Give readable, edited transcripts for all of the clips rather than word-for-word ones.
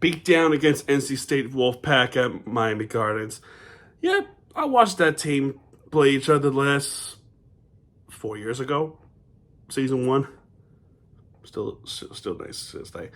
beat down against NC State Wolfpack at Miami Gardens. Yeah, I watched that team play each other last 4 years ago, season 1. Still nice to this day.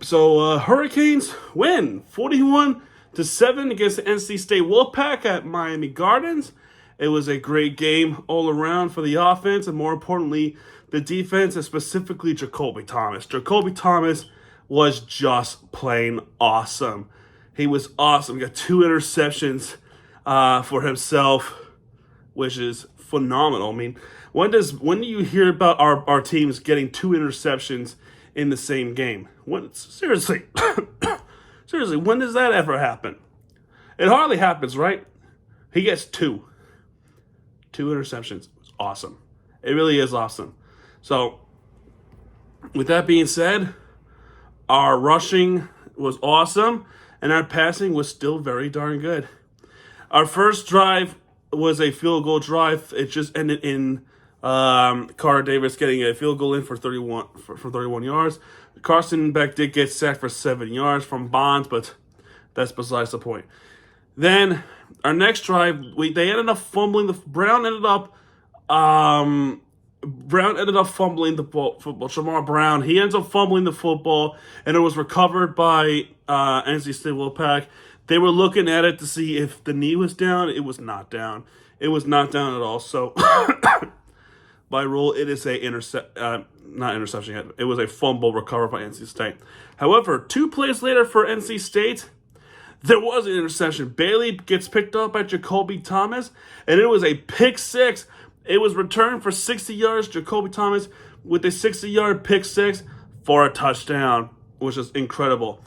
So Hurricanes win 41-7 against the NC State Wolfpack at Miami Gardens. It was a great game all around for the offense and, more importantly, the defense, and specifically Jacoby Thomas. Jacoby Thomas was just plain awesome. He was awesome. He got 2 interceptions for himself, which is phenomenal. I mean, when do you hear about our teams getting 2 interceptions in the same game? Seriously, when does that ever happen? It hardly happens, right? He gets 2 interceptions. It's awesome. It really is awesome. So, with that being said, our rushing was awesome, and our passing was still very darn good. Our first drive was a field goal drive. It just ended in Carter Davis getting a field goal in for 31 yards. Carson Beck did get sacked for 7 yards from Bonds, but that's besides the point. Then our next drive, they ended up fumbling. Brown ended up fumbling the football. Shamar Brown, he ends up fumbling the football, and it was recovered by NC State Wolfpack. They were looking at it to see if the knee was down. It was not down. It was not down at all. So, by rule, it is not interception yet. It was a fumble recovered by NC State. However, 2 plays later for NC State, there was an interception. Bailey gets picked up by Jacoby Thomas, and it was a pick 6. It was returned for 60 yards. Jacoby Thomas with a 60-yard pick 6 for a touchdown, which is incredible.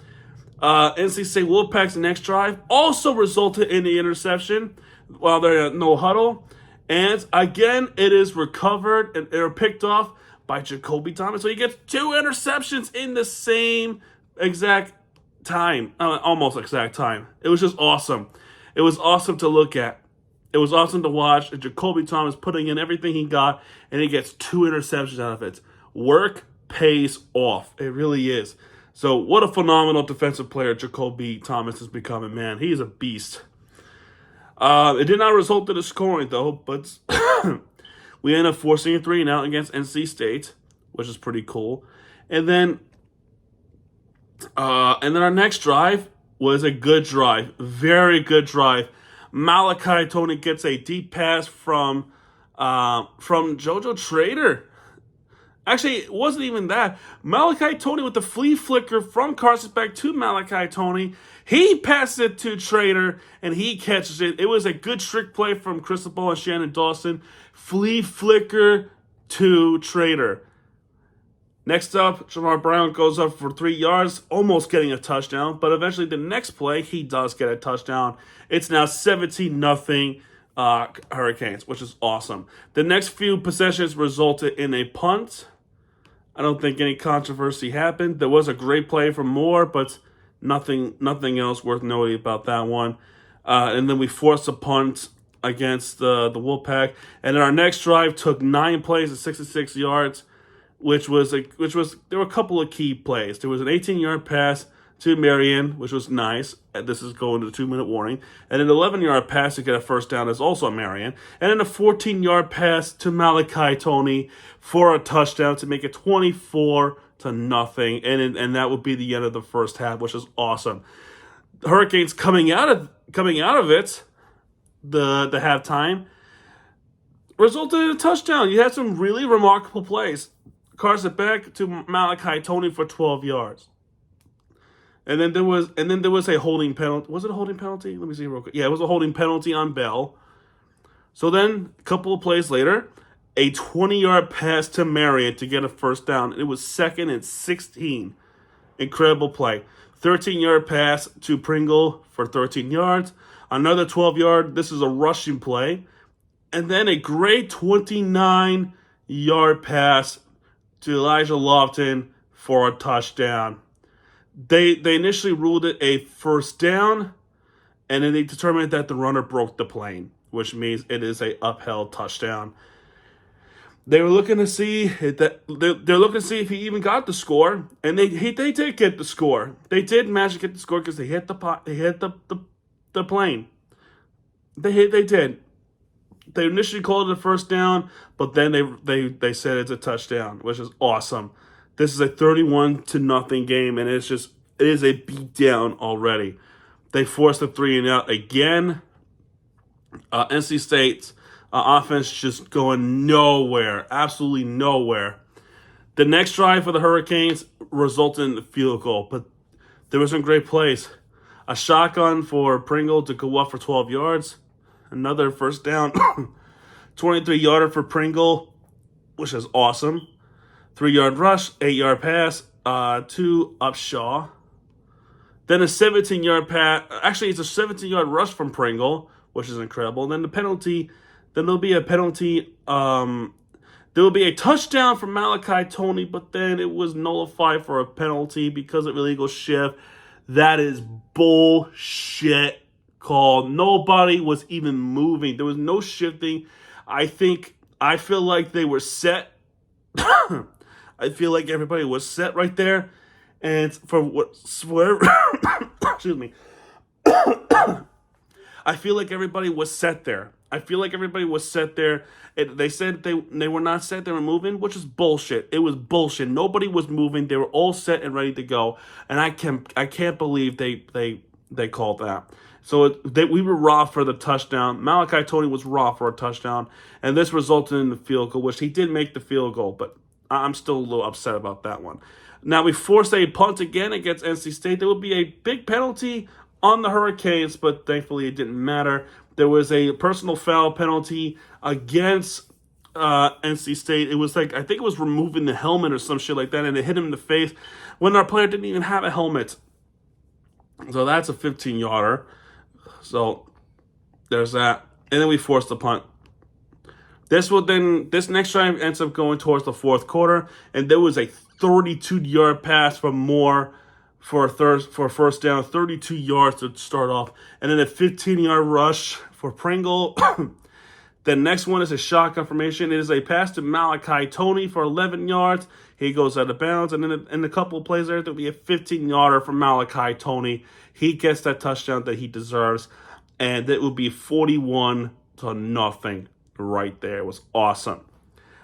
NC State Wolfpack's next drive also resulted in the interception while they're at no huddle. And again, it is recovered and they're picked off by Jacoby Thomas. So he gets 2 interceptions in the same exact time, almost exact time. It was just awesome. It was awesome to look at. It was awesome to watch. And Jacoby Thomas putting in everything he got, and he gets 2 interceptions out of it. Work pays off. It really is. So what a phenomenal defensive player Jacoby Thomas is becoming, man. He is a beast. It did not result in a scoring, though, but we ended up forcing a 3-and-out against NC State, which is pretty cool. And then our next drive was a good drive, very good drive. Malachi Tony gets a deep pass from JoJo Trader. Actually, it wasn't even that. Malachi Tony with the flea flicker from Carson Beck to Malachi Tony. He passes it to Trader, and he catches it. It was a good trick play from Cristobal and Shannon Dawson. Flea flicker to Trader. Next up, Shamar Brown goes up for 3 yards, almost getting a touchdown. But eventually, the next play, he does get a touchdown. It's now 17-0 Hurricanes, which is awesome. The next few possessions resulted in a punt. I don't think any controversy happened. There was a great play from Moore, but nothing else worth noting about that one. And then we forced a punt against the Wolfpack. And then our next drive took 9 plays at 66 yards, which was there were a couple of key plays. There was an 18-yard pass to Marion, which was nice. This is going to the 2-minute warning. And an 11-yard pass to get a first down is also Marion. And then a 14-yard pass to Malachi Tony for a touchdown to make it 24-0. And that would be the end of the first half, which is awesome. The Hurricanes coming out of it, the halftime, resulted in a touchdown. You had some really remarkable plays. Carson Beck to Malachi Tony for 12 yards. And then there was a holding penalty. Was it a holding penalty? Let me see real quick. Yeah, it was a holding penalty on Bell. So then, a couple of plays later, a 20-yard pass to Marion to get a first down. It was 2nd and 16. Incredible play. 13-yard pass to Pringle for 13 yards. Another 12-yard. This is a rushing play. And then a great 29-yard pass to Elijah Lofton for a touchdown. They initially ruled it a first down, and then they determined that the runner broke the plane, which means it is a upheld touchdown. They were looking to see that they're looking to see if he even got the score, and they did get the score. They did manage to get the score because they hit the pot, they hit the plane. They did. They initially called it a first down, but then they said it's a touchdown, which is awesome. This is a 31-0 game, and it is a beat down already. They forced a 3-and-out again. NC State's offense just going nowhere, absolutely nowhere. The next drive for the Hurricanes resulted in the field goal, but there were some great plays. A shotgun for Pringle to go up for 12 yards. Another first down, 23-yarder for Pringle, which is awesome. 3-yard rush, 8-yard pass to Upshaw. Then a 17-yard pass. Actually, it's a 17-yard rush from Pringle, which is incredible. And then the penalty. Then there'll be a penalty. There will be a touchdown from Malachi Tony, but then it was nullified for a penalty because of illegal shift. That is bullshit call. Nobody was even moving. There was no shifting. I feel like they were set. I feel like everybody was set right there. And excuse me. I feel like everybody was set there. They said they were not set. They were moving, which is bullshit. It was bullshit. Nobody was moving. They were all set and ready to go. And I can't believe they called that. So we were raw for the touchdown. Malachi Tony was raw for a touchdown, and this resulted in the field goal, which he did make the field goal, but I'm still a little upset about that one. Now we forced a punt again against NC State. There would be a big penalty on the Hurricanes, but thankfully it didn't matter. There was a personal foul penalty against NC State. It was I think it was removing the helmet or some shit like that, and it hit him in the face when our player didn't even have a helmet. So that's a 15-yarder. So there's that. And then we forced the punt. This next drive ends up going towards the fourth quarter, and there was a 32-yard pass from Moore for a first down, 32 yards to start off, and then a 15-yard rush for Pringle. The next one is a shotgun formation. It is a pass to Malachi Tony for 11 yards. He goes out of bounds, and then in a couple of plays there'll be a 15-yarder for Malachi Tony. He gets that touchdown that he deserves, and it will be 41-0 right there. It was awesome.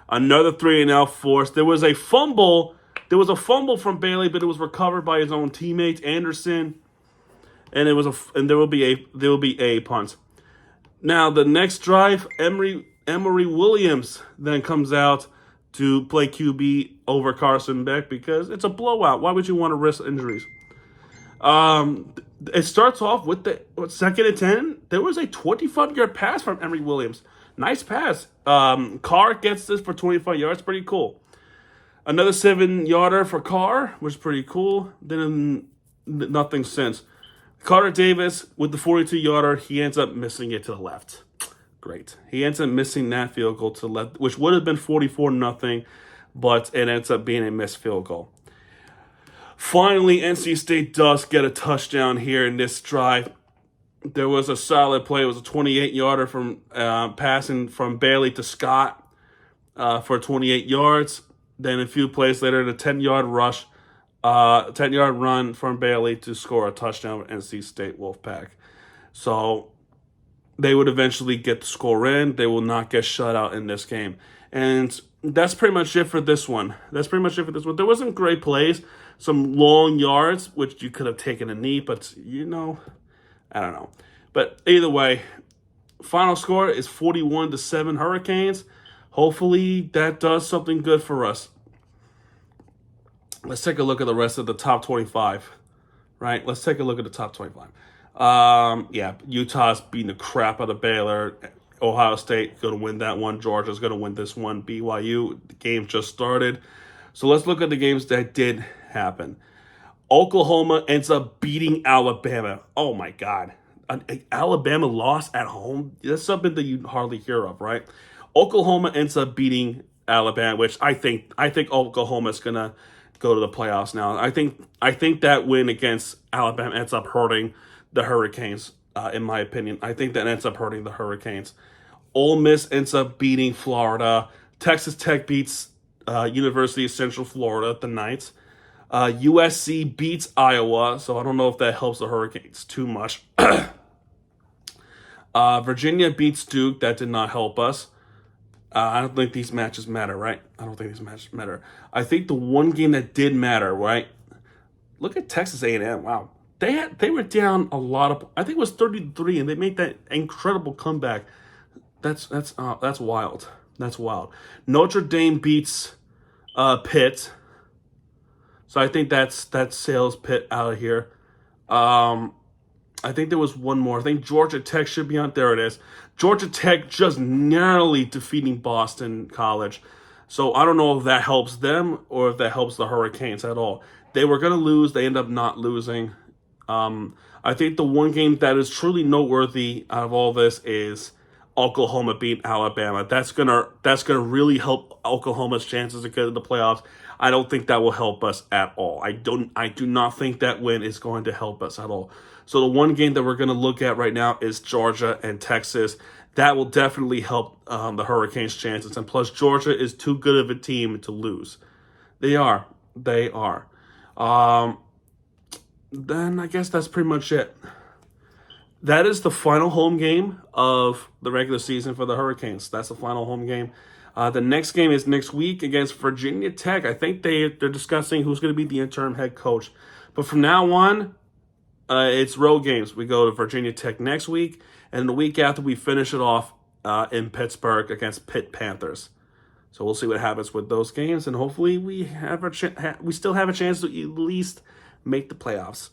Another 3-and-out force. There was a fumble. There was a fumble from Bailey, but it was recovered by his own teammate Anderson, and there will be a punt. Now the next drive, Emory Williams then comes out to play QB over Carson Beck because it's a blowout. Why would you want to risk injuries? It starts off with the second and 10. There was a 25-yard pass from Emory Williams. Nice pass. Carr gets this for 25 yards. Pretty cool. Another 7-yarder for Carr, which is pretty cool. Then nothing since. Carter Davis with the 42-yarder, he ends up missing it to the left. Great. He ends up missing that field goal to the left, which would have been 44-0, but it ends up being a missed field goal. Finally, NC State does get a touchdown here in this drive. There was a solid play. It was a 28-yarder from passing from Bailey to Scott for 28 yards. Then a few plays later, the 10-yard rush, 10-yard run from Bailey to score a touchdown with NC State Wolfpack. So they would eventually get the score in. They will not get shut out in this game. And that's pretty much it for this one. There wasn't great plays. Some long yards, which you could have taken a knee, but, I don't know. But either way, final score is 41-7 Hurricanes. Hopefully that does something good for us. Let's take a look at the rest of the top 25, right? Let's take a look at the top 25. Utah's beating the crap out of Baylor. Ohio State going to win that one. Georgia's going to win this one. BYU, the game just started. So let's look at the games that did happen. Oklahoma ends up beating Alabama. Oh, my God. An Alabama loss at home? That's something that you hardly hear of, right? Oklahoma ends up beating Alabama, which I think Oklahoma's going to go to the playoffs now. I think that win against Alabama ends up hurting the Hurricanes, in my opinion. I think that ends up hurting the Hurricanes. Ole Miss ends up beating Florida Texas Tech beats University of Central Florida, the Knights. USC beats Iowa, so I don't know if that helps the Hurricanes too much. Virginia beats Duke. That did not help us. I don't think these matches matter, right? I don't think these matches matter. I think the one game that did matter, right? Look at Texas A&M. Wow, they were down a lot of. I think it was 33, and they made that incredible comeback. That's wild. That's wild. Notre Dame beats Pitt, so I think that sails Pitt out of here. I think there was one more. I think Georgia Tech should be on. There it is. Georgia Tech just narrowly defeating Boston College. So I don't know if that helps them or if that helps the Hurricanes at all. They were going to lose. They end up not losing. I think the one game that is truly noteworthy out of all this is Oklahoma beat Alabama. That's gonna really help Oklahoma's chances to get to the playoffs. I don't think that will help us at all. I do not think that win is going to help us at all. So the one game that we're going to look at right now is Georgia and Texas. That will definitely help the Hurricanes' chances. And plus, Georgia is too good of a team to lose. They are. Then I guess that's pretty much it. That is the final home game of the regular season for the Hurricanes. That's the final home game. The next game is next week against Virginia Tech. I think they're discussing who's going to be the interim head coach. But from now on, it's road games. We go to Virginia Tech next week, and the week after we finish it off in Pittsburgh against Pitt Panthers. So we'll see what happens with those games, and hopefully we still have a chance to at least make the playoffs.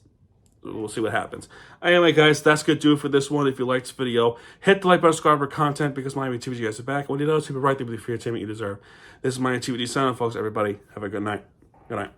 We'll see what happens. Anyway, guys, that's going to do it for this one. If you liked this video, hit the like button, subscribe for content, because Miami TV guys are back. And when you know, people right there with the free entertainment you deserve. This is Miami TV sign off, folks. Everybody, have a good night. Good night.